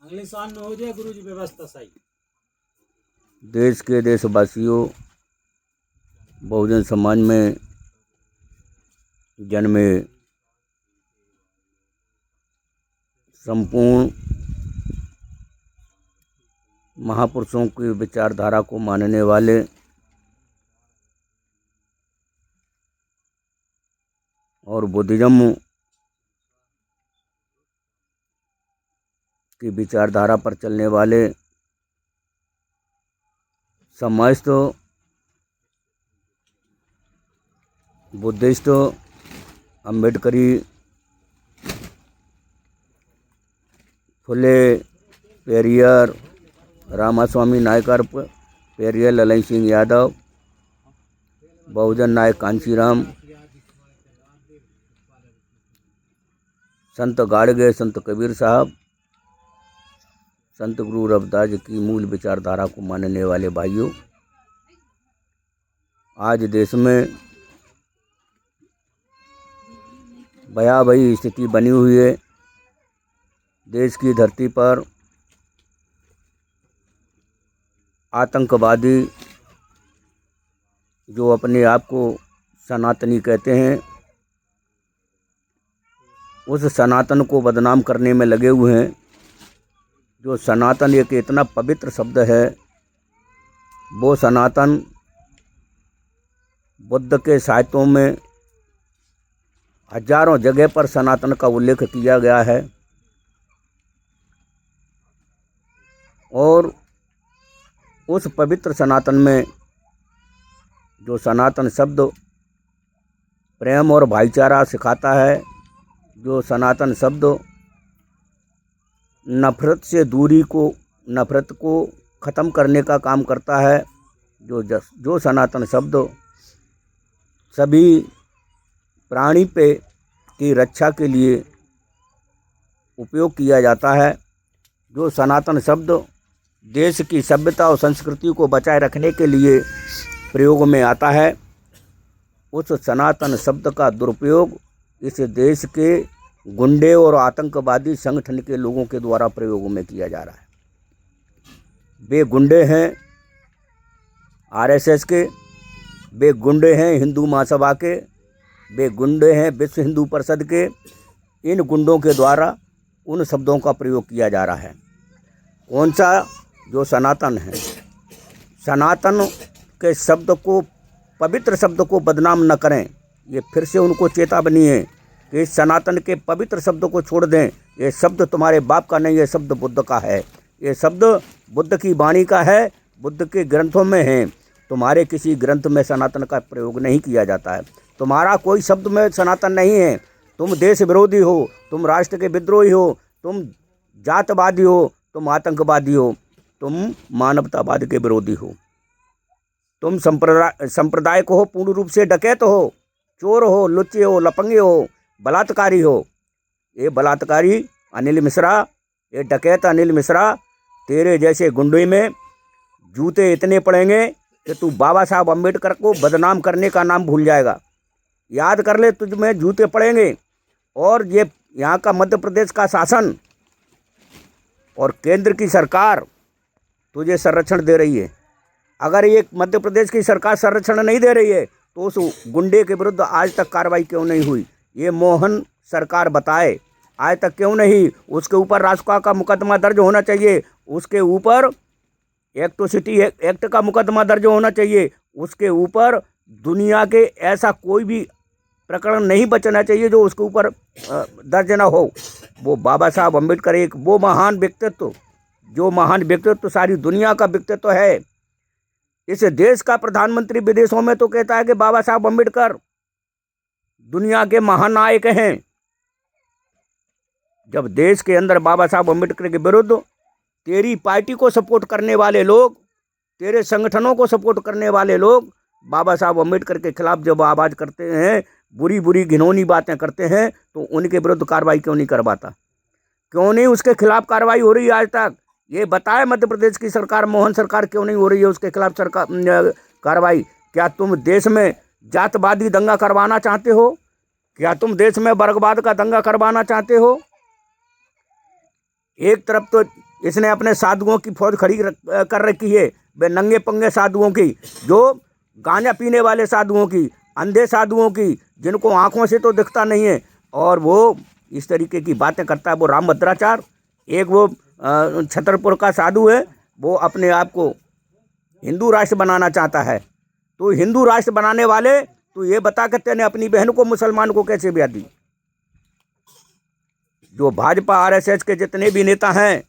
अगले साल में हो जाए गुरु जी व्यवस्था सही। देश के देशवासियों, बहुजन समाज में जन्मे संपूर्ण महापुरुषों की विचारधारा को मानने वाले और बुद्धिज्म की विचारधारा पर चलने वाले समस्त बुद्धिस्ट, अम्बेडकरी, फुले, पेरियर, रामास्वामी नायकर, पेरियर ललन सिंह यादव, बहुजन नायक कांशीराम, संत गाड़गे, संत कबीर साहब, संत गुरु रविदास जी की मूल विचारधारा को मानने वाले भाइयों, आज देश में भयावही स्थिति बनी हुई है। देश की धरती पर आतंकवादी जो अपने आप को सनातनी कहते हैं, उस सनातन को बदनाम करने में लगे हुए हैं। जो सनातन एक इतना पवित्र शब्द है, वो सनातन बुद्ध के साहित्यों में हजारों जगह पर सनातन का उल्लेख किया गया है और उस पवित्र सनातन में जो सनातन शब्द प्रेम और भाईचारा सिखाता है, जो सनातन शब्द नफ़रत को ख़त्म करने का काम करता है, जो सनातन शब्द सभी प्राणी पे की रक्षा के लिए उपयोग किया जाता है, जो सनातन शब्द देश की सभ्यता और संस्कृति को बचाए रखने के लिए प्रयोग में आता है, उस सनातन शब्द का दुरुपयोग इस देश के गुंडे और आतंकवादी संगठन के लोगों के द्वारा प्रयोग में किया जा रहा है। वे गुंडे हैं आरएसएस के, वे गुंडे हैं हिंदू महासभा के, वे गुंडे हैं विश्व हिंदू परिषद के। इन गुंडों के द्वारा उन शब्दों का प्रयोग किया जा रहा है। कौन सा? जो सनातन है। सनातन के शब्द को, पवित्र शब्द को बदनाम न करें। ये फिर से उनको चेतावनी है कि इस सनातन के पवित्र शब्द को छोड़ दें। ये शब्द तुम्हारे बाप का नहीं, ये शब्द बुद्ध का है, ये शब्द बुद्ध की वाणी का है, बुद्ध के ग्रंथों में है। तुम्हारे किसी ग्रंथ में सनातन का प्रयोग नहीं किया जाता है। तुम्हारा कोई शब्द में सनातन नहीं है। तुम देश विरोधी हो, तुम राष्ट्र के विद्रोही हो, तुम जातवादी हो, तुम आतंकवादी हो, तुम मानवतावाद के विरोधी हो, तुम संप्रदायिक हो, पूर्ण रूप से डकैत हो, चोर हो, लुच्चे हो, लफंगे हो, बलात्कारी हो। ये बलात्कारी अनिल मिश्रा, ये डकैत अनिल मिश्रा, तेरे जैसे गुंडे में जूते इतने पड़ेंगे कि तू बाबा साहब अम्बेडकर को बदनाम करने का नाम भूल जाएगा। याद कर ले, तुझ में जूते पड़ेंगे। और ये यहाँ का मध्य प्रदेश का शासन और केंद्र की सरकार तुझे संरक्षण दे रही है। अगर ये मध्य प्रदेश की सरकार संरक्षण नहीं दे रही है तो उस गुंडे के विरुद्ध आज तक कार्रवाई क्यों नहीं हुई? ये मोहन सरकार बताए, आज तक क्यों नहीं? उसके ऊपर रासुका का मुकदमा दर्ज होना चाहिए, उसके ऊपर एट्रोसिटी एक्ट का मुकदमा दर्ज होना चाहिए, उसके ऊपर दुनिया के ऐसा कोई भी प्रकरण नहीं बचना चाहिए जो उसके ऊपर दर्ज ना हो। वो बाबा साहब अम्बेडकर एक वो महान व्यक्तित्व, जो महान व्यक्तित्व सारी दुनिया का व्यक्तित्व है। इस देश का प्रधानमंत्री विदेशों में तो कहता है कि बाबा साहब अम्बेडकर दुनिया के महानायक हैं। जब देश के अंदर बाबा साहब अम्बेडकर के विरुद्ध तेरी पार्टी को सपोर्ट करने वाले लोग, तेरे संगठनों को सपोर्ट करने वाले लोग बाबा साहब अम्बेडकर के खिलाफ जब आवाज़ करते हैं, बुरी बुरी घिनौनी बातें करते हैं, तो उनके विरुद्ध कार्रवाई क्यों नहीं करवाता? क्यों नहीं उसके खिलाफ कार्रवाई हो रही है आज तक? ये बताए मध्य प्रदेश की सरकार, मोहन सरकार, क्यों नहीं हो रही है उसके खिलाफ सरकार कार्रवाई? क्या तुम देश में जातवादी दंगा करवाना चाहते हो? क्या तुम देश में वर्गवाद का दंगा करवाना चाहते हो? एक तरफ तो इसने अपने साधुओं की फौज खड़ी कर रखी है, वे नंगे पंगे साधुओं की, जो गांजा पीने वाले साधुओं की, अंधे साधुओं की, जिनको आंखों से तो दिखता नहीं है, और वो इस तरीके की बातें करता है। वो रामभद्राचार्य, एक वो छतरपुर का साधु है, वो अपने आप को हिंदू राष्ट्र बनाना चाहता है। तो हिंदू राष्ट्र बनाने वाले, तो ये बता के तेने अपनी बहन को मुसलमान को कैसे ब्याह दी? जो भाजपा आरएसएस के जितने भी नेता हैं,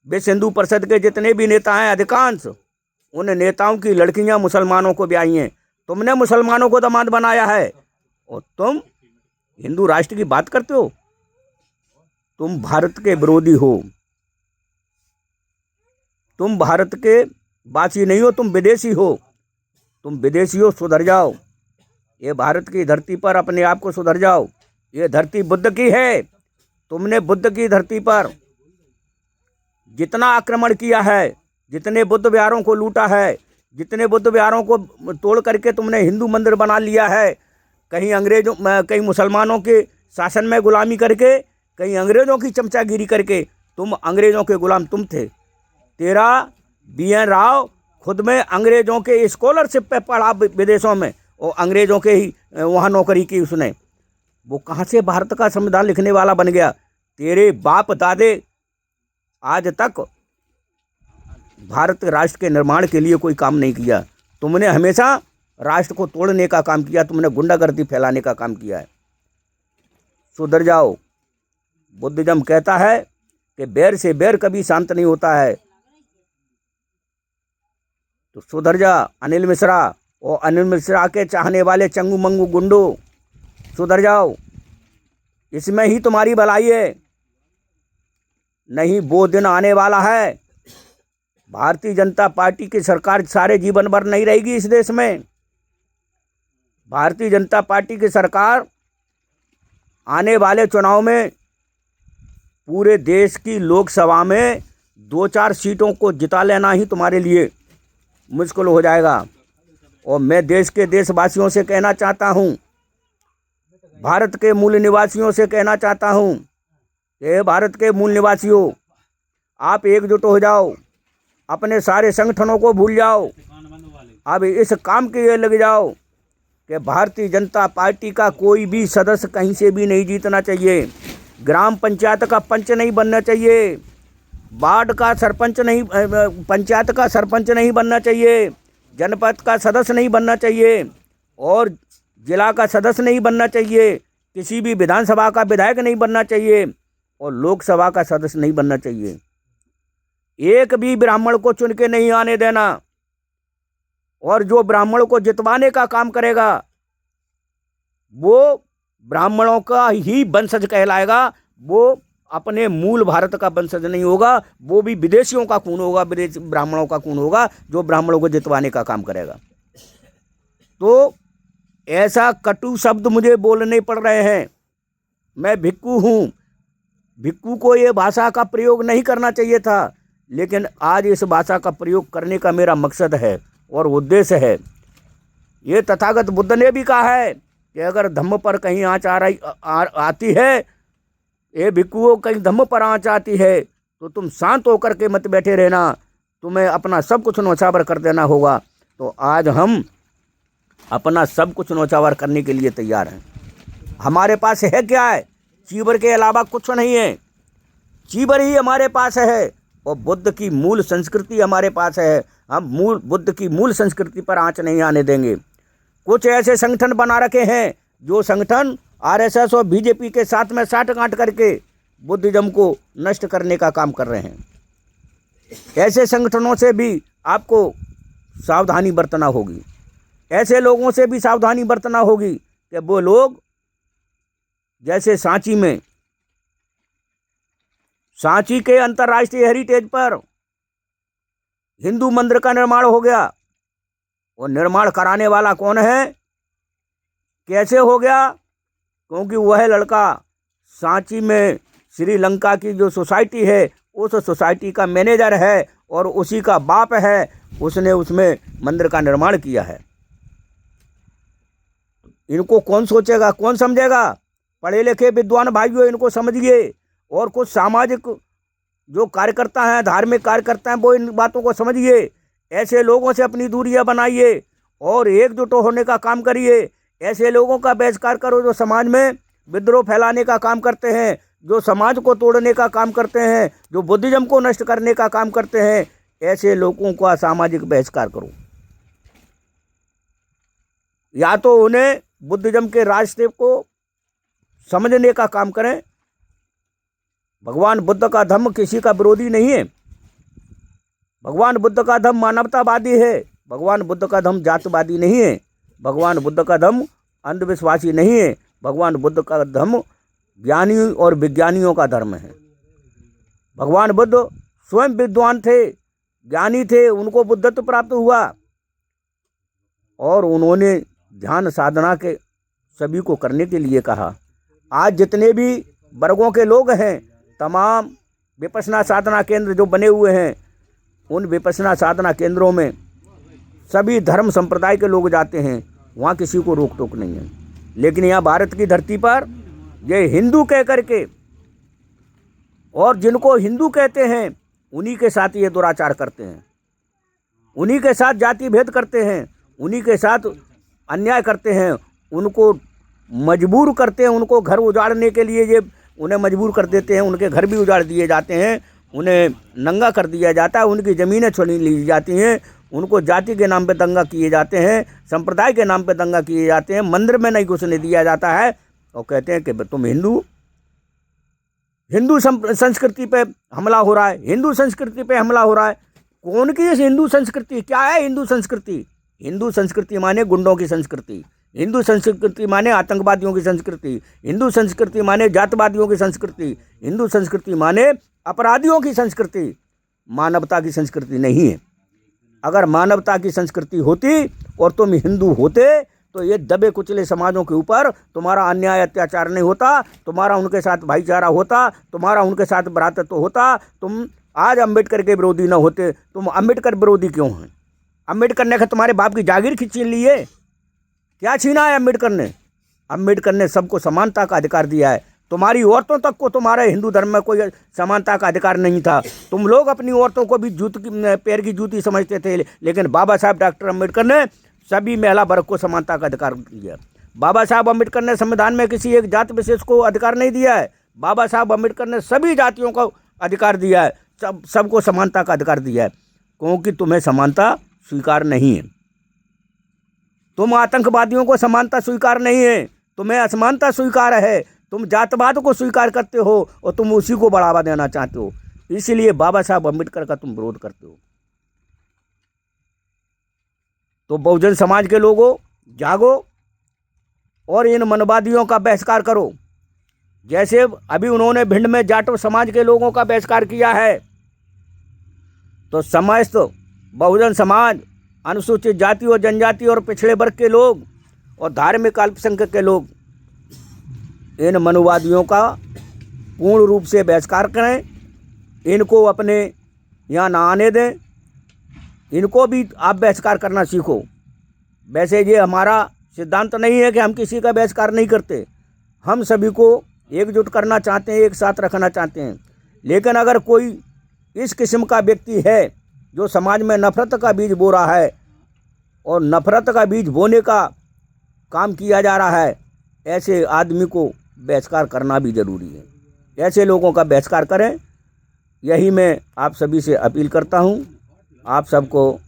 विश्व हिंदू परिषद के जितने भी नेता हैं, अधिकांश उन नेताओं की लड़कियां मुसलमानों को ब्याही हैं। तुमने मुसलमानों को दामाद बनाया है और तुम हिंदू राष्ट्र की बात करते हो। तुम भारत के विरोधी हो, तुम भारत के वासी नहीं हो, तुम विदेशी हो। तुम विदेशी हो, सुधर जाओ। ये भारत की धरती पर अपने आप को सुधर जाओ। ये धरती बुद्ध की है। तुमने बुद्ध की धरती पर जितना आक्रमण किया है, जितने बुद्ध विहारों को लूटा है, जितने बुद्ध विहारों को तोड़ करके तुमने हिंदू मंदिर बना लिया है, कहीं अंग्रेजों, कहीं मुसलमानों के शासन में गुलामी करके, कहीं अंग्रेजों की चमचागिरी करके, तुम अंग्रेजों के गुलाम तुम थे। तेरा BN राव खुद में अंग्रेजों के स्कॉलरशिप पे पढ़ा विदेशों में, और अंग्रेजों के ही वहाँ नौकरी की उसने। वो कहाँ से भारत का संविधान लिखने वाला बन गया? तेरे बाप दादे आज तक भारत राष्ट्र के निर्माण के लिए कोई काम नहीं किया। तुमने हमेशा राष्ट्र को तोड़ने का काम किया, तुमने गुंडागर्दी फैलाने का काम किया है। सुधर जाओ। बुद्धिज्म कहता है कि बैर से बैर कभी शांत नहीं होता है। तो सुधर जा अनिल मिश्रा, और अनिल मिश्रा के चाहने वाले चंगू मंगू गुंडो, सुधर जाओ। इसमें ही तुम्हारी भलाई है। नहीं, वो दिन आने वाला है, भारतीय जनता पार्टी की सरकार सारे जीवन भर नहीं रहेगी इस देश में। भारतीय जनता पार्टी की सरकार आने वाले चुनाव में पूरे देश की लोकसभा में 2-4 सीटों को जिता लेना ही तुम्हारे लिए मुश्किल हो जाएगा। और मैं देश के देशवासियों से कहना चाहता हूँ, भारत के मूल निवासियों से कहना चाहता हूँ कि भारत के मूल निवासियों, आप एकजुट हो जाओ, अपने सारे संगठनों को भूल जाओ, अब इस काम के लिए लग जाओ कि भारतीय जनता पार्टी का कोई भी सदस्य कहीं से भी नहीं जीतना चाहिए, ग्राम पंचायत का पंच नहीं बनना चाहिए, वार्ड का सरपंच नहीं, पंचायत का सरपंच नहीं बनना चाहिए, जनपद का सदस्य नहीं बनना चाहिए, और जिला का सदस्य नहीं बनना चाहिए, किसी भी विधानसभा का विधायक नहीं बनना चाहिए, और लोकसभा का सदस्य नहीं बनना चाहिए। एक भी ब्राह्मण को चुन के नहीं आने देना, और जो ब्राह्मण को जितवाने का काम करेगा वो ब्राह्मणों का ही वंशज कहलाएगा। वो अपने मूल भारत का वंशज नहीं होगा, वो भी विदेशियों का खून होगा, विदेशी ब्राह्मणों का खून होगा जो ब्राह्मणों को जितवाने का काम करेगा। तो ऐसा कटु शब्द मुझे बोलने पड़ रहे हैं। मैं भिक्खू हूँ, भिक्खू को ये भाषा का प्रयोग नहीं करना चाहिए था, लेकिन आज इस भाषा का प्रयोग करने का मेरा मकसद है और उद्देश्य है। ये तथागत बुद्ध ने भी कहा है कि अगर धम्म पर कहीं आँच आती है, ये भिक्खुओं कहीं धम्म पर आँच आती है, तो तुम शांत होकर के मत बैठे रहना, तुम्हें अपना सब कुछ नौछावर कर देना होगा। तो आज हम अपना सब कुछ नौछावर करने के लिए तैयार हैं। हमारे पास है क्या है? चीवर के अलावा कुछ नहीं है। चीवर ही हमारे पास है, और बुद्ध की मूल संस्कृति हमारे पास है। हम बुद्ध की मूल संस्कृति पर आँच नहीं आने देंगे। कुछ ऐसे संगठन बना रखे हैं जो संगठन आरएसएस और बीजेपी के साथ में साठगांठ करके बुद्धिज्म को नष्ट करने का काम कर रहे हैं। ऐसे संगठनों से भी आपको सावधानी बरतना होगी, ऐसे लोगों से भी सावधानी बरतना होगी कि वो लोग जैसे सांची के अंतर्राष्ट्रीय हेरिटेज पर हिंदू मंदिर का निर्माण हो गया, और निर्माण कराने वाला कौन है, कैसे हो गया? क्योंकि वह लड़का सांची में श्रीलंका की जो सोसाइटी है उस सोसाइटी का मैनेजर है और उसी का बाप है, उसने उसमें मंदिर का निर्माण किया है। इनको कौन सोचेगा, कौन समझेगा? पढ़े लिखे विद्वान भाइयों, इनको समझिए और कुछ सामाजिक जो कार्यकर्ता हैं, धार्मिक कार्यकर्ता हैं, वो इन बातों को समझिए। ऐसे लोगों से अपनी दूरियां बनाइए और एकजुट होने का काम करिए। ऐसे लोगों का बहिष्कार करो जो समाज में विद्रोह फैलाने का काम करते हैं, जो समाज को तोड़ने का काम करते हैं, जो बुद्धिज्म को नष्ट करने का काम करते हैं। ऐसे लोगों का सामाजिक बहिष्कार करो। या तो उन्हें बुद्धिज्म के रास्ते को समझने का काम करें। भगवान बुद्ध का धर्म किसी का विरोधी नहीं है। भगवान बुद्ध का धर्म मानवतावादी है। भगवान बुद्ध का धर्म जातवादी नहीं है। भगवान बुद्ध का धर्म अंधविश्वासी नहीं है। भगवान बुद्ध का धर्म ज्ञानी और विज्ञानियों का धर्म है। भगवान बुद्ध स्वयं विद्वान थे, ज्ञानी थे, उनको बुद्धत्व प्राप्त हुआ और उन्होंने ध्यान साधना के सभी को करने के लिए कहा। आज जितने भी वर्गों के लोग हैं, तमाम विपश्यना साधना केंद्र जो बने हुए हैं, उन विपश्यना साधना केंद्रों में सभी धर्म संप्रदाय के लोग जाते हैं। वहाँ किसी को रोक टोक नहीं है। लेकिन यहाँ भारत की धरती पर ये हिंदू कह करके और जिनको हिंदू कहते हैं उन्हीं के साथ ये दुराचार करते हैं, उन्हीं के साथ जाति भेद करते हैं, उन्हीं के साथ अन्याय करते हैं, उनको मजबूर करते हैं। उनको घर उजाड़ने के लिए ये उन्हें मजबूर कर देते हैं। उनके घर भी उजाड़ दिए जाते हैं, उन्हें नंगा कर दिया जाता है, उनकी ज़मीनें छीन ली जाती हैं, उनको जाति के नाम पे दंगा किए जाते हैं, संप्रदाय के नाम पे दंगा किए जाते हैं, मंदिर में नहीं घुसने दिया जाता है और कहते हैं कि तुम हिंदू संस्कृति पे हमला हो रहा है, हिंदू संस्कृति पे हमला हो रहा है। कौन की हिंदू संस्कृति? क्या है हिंदू संस्कृति? हिंदू संस्कृति माने गुंडों की संस्कृति, हिंदू संस्कृति माने आतंकवादियों की संस्कृति, हिंदू संस्कृति माने जातवादियों की संस्कृति, हिंदू संस्कृति माने अपराधियों की संस्कृति। मानवता की संस्कृति नहीं है। अगर मानवता की संस्कृति होती और तुम हिंदू होते तो ये दबे कुचले समाजों के ऊपर तुम्हारा अन्याय अत्याचार नहीं होता, तुम्हारा उनके साथ भाईचारा होता, तुम्हारा उनके साथ भ्रातृत्व होता, तुम आज अम्बेडकर के विरोधी न होते। तुम अम्बेडकर विरोधी क्यों हैं? अम्बेडकर ने तुम्हारे बाप की जागीर छीन ली है? क्या छीना है अम्बेडकर ने? अम्बेडकर ने सबको समानता का अधिकार दिया है। तुम्हारी औरतों तक को तुम्हारे हिंदू धर्म में कोई समानता का अधिकार नहीं था। तुम लोग अपनी औरतों को भी पैर की जूती समझते थे, लेकिन बाबा साहब डॉक्टर अम्बेडकर ने सभी महिला वर्ग को समानता का अधिकार दिया। बाबा साहब अम्बेडकर ने संविधान में किसी एक जाति विशेष को अधिकार नहीं दिया है। बाबा साहब अम्बेडकर ने सभी जातियों को अधिकार दिया है, सबको समानता का अधिकार दिया है, क्योंकि तुम्हें समानता स्वीकार नहीं है। तुम आतंकवादियों को समानता स्वीकार नहीं है, तुम्हें असमानता स्वीकार है। तुम जातवाद को स्वीकार करते हो और तुम उसी को बढ़ावा देना चाहते हो, इसलिए बाबा साहब अम्बेडकर का तुम विरोध करते हो। तो बहुजन समाज के लोगों, जागो और इन मनवादियों का बहिष्कार करो। जैसे अभी उन्होंने भिंड में जाटो समाज के लोगों का बहिष्कार किया है, तो समस्त बहुजन समाज, अनुसूचित जाति और जनजाति और पिछड़े वर्ग के लोग और धार्मिक अल्पसंख्यक के लोग इन मनुवादियों का पूर्ण रूप से बहिष्कार करें। इनको अपने यहाँ ना आने दें। इनको भी आप बहिष्कार करना सीखो। वैसे ये हमारा सिद्धांत नहीं है कि हम किसी का बहिष्कार नहीं करते। हम सभी को एकजुट करना चाहते हैं, एक साथ रखना चाहते हैं। लेकिन अगर कोई इस किस्म का व्यक्ति है जो समाज में नफरत का बीज बो रहा है और नफरत का बीज बोने का काम किया जा रहा है, ऐसे आदमी को बहिष्कार करना भी ज़रूरी है। ऐसे लोगों का बहिष्कार करें, यही मैं आप सभी से अपील करता हूं। आप सबको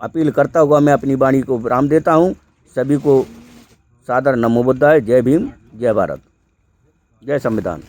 अपील करता हुआ मैं अपनी वाणी को विराम देता हूं। सभी को सादर नमो बुद्धाय। जय भीम, जय भारत, जय संविधान।